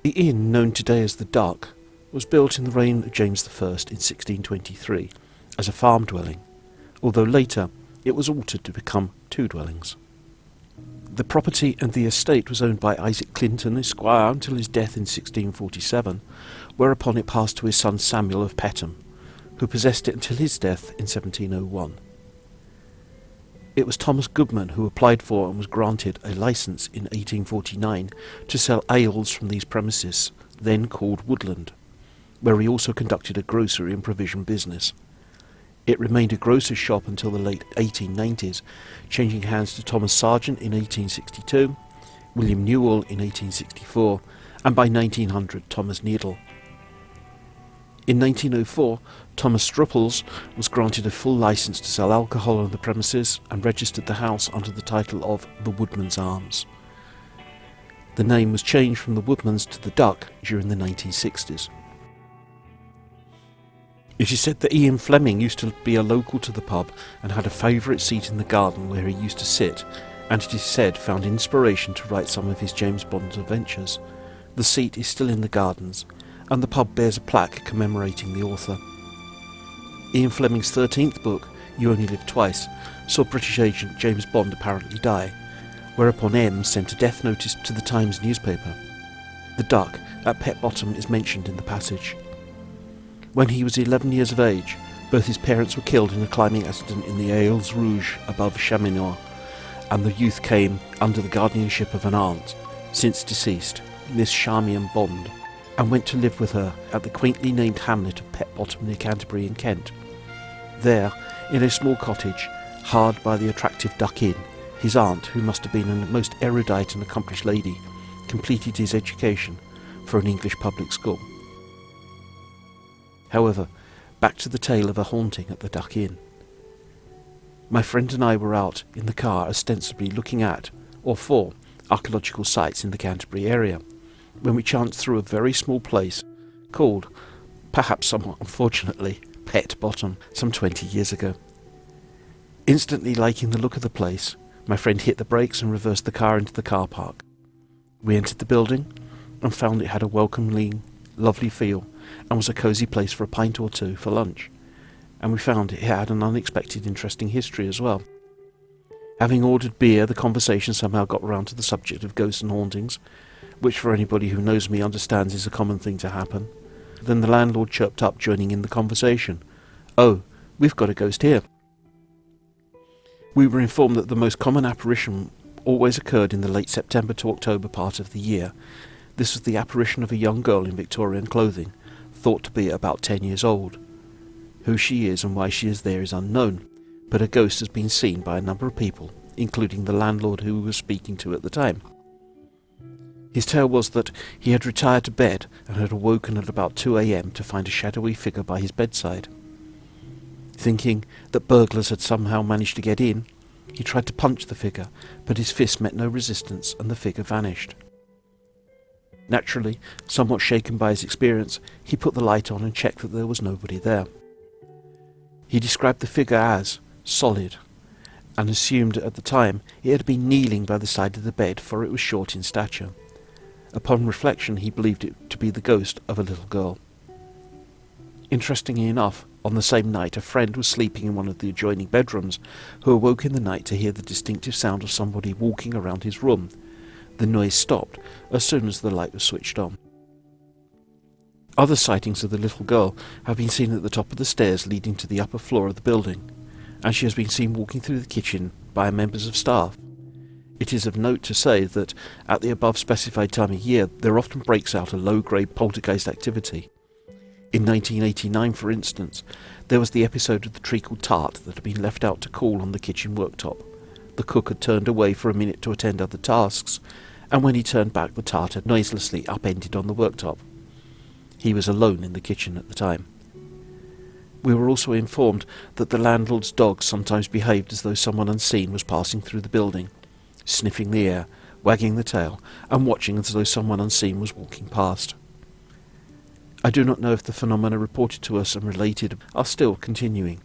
The inn, known today as the Duck, was built in the reign of James I in 1623 as a farm dwelling, although later it was altered to become two dwellings. The property and the estate was owned by Isaac Clinton, Esquire, until his death in 1647, whereupon it passed to his son Samuel of Pettham, who possessed it until his death in 1701. It was Thomas Goodman who applied for and was granted a licence in 1849 to sell ales from these premises, then called Woodland, where he also conducted a grocery and provision business. It remained a grocer's shop until the late 1890s, changing hands to Thomas Sargent in 1862, William Newell in 1864, and by 1900 Thomas Needle. In 1904, Thomas Strupples was granted a full licence to sell alcohol on the premises and registered the house under the title of the Woodman's Arms. The name was changed from the Woodman's to the Duck during the 1960s. It is said that Ian Fleming used to be a local to the pub and had a favourite seat in the garden where he used to sit, and it is said found inspiration to write some of his James Bond adventures. The seat is still in the gardens, and the pub bears a plaque commemorating the author. Ian Fleming's 13th book, You Only Live Twice, saw British agent James Bond apparently die, whereupon M sent a death notice to the Times newspaper. The Duck at Pett Bottom is mentioned in the passage. When he was 11 years of age, both his parents were killed in a climbing accident in the Ailles Rouge above Chaminade, and the youth came under the guardianship of an aunt, since deceased, Miss Charmian Bond, and went to live with her at the quaintly named hamlet of Pett Bottom near Canterbury in Kent. There, in a small cottage, hard by the attractive Duck Inn, his aunt, who must have been a most erudite and accomplished lady, completed his education for an English public school. However, back to the tale of a haunting at the Duck Inn. My friend and I were out in the car ostensibly looking at, or for, archaeological sites in the Canterbury area, when we chanced through a very small place called, perhaps somewhat unfortunately, Pett Bottom, some 20 years ago. Instantly liking the look of the place, my friend hit the brakes and reversed the car into the car park. We entered the building and found it had a welcoming, lovely feel and was a cosy place for a pint or two for lunch, and we found it had an unexpected interesting history as well. Having ordered beer, the conversation somehow got round to the subject of ghosts and hauntings, which for anybody who knows me understands is a common thing to happen. Then the landlord chirped up, joining in the conversation. "Oh, we've got a ghost here." We were informed that the most common apparition always occurred in the late September to October part of the year. This was the apparition of a young girl in Victorian clothing, thought to be about 10 years old. Who she is and why she is there is unknown, but a ghost has been seen by a number of people, including the landlord who we were speaking to at the time. His tale was that he had retired to bed and had awoken at about 2 a.m. to find a shadowy figure by his bedside. Thinking that burglars had somehow managed to get in, he tried to punch the figure, but his fist met no resistance and the figure vanished. Naturally, somewhat shaken by his experience, he put the light on and checked that there was nobody there. He described the figure as solid, and assumed at the time it had been kneeling by the side of the bed, for it was short in stature. Upon reflection, he believed it to be the ghost of a little girl. Interestingly enough, on the same night a friend was sleeping in one of the adjoining bedrooms, who awoke in the night to hear the distinctive sound of somebody walking around his room. The noise stopped as soon as the light was switched on. Other sightings of the little girl have been seen at the top of the stairs leading to the upper floor of the building, and she has been seen walking through the kitchen by members of staff. It is of note to say that at the above specified time of year there often breaks out a low-grade poltergeist activity. In 1989, for instance, there was the episode of the treacle tart that had been left out to cool on the kitchen worktop. The cook had turned away for a minute to attend other tasks, and when he turned back the tart had noiselessly upended on the worktop. He was alone in the kitchen at the time. We were also informed that the landlord's dog sometimes behaved as though someone unseen was passing through the building, sniffing the air, wagging the tail, and watching as though someone unseen was walking past. I do not know if the phenomena reported to us and related are still continuing.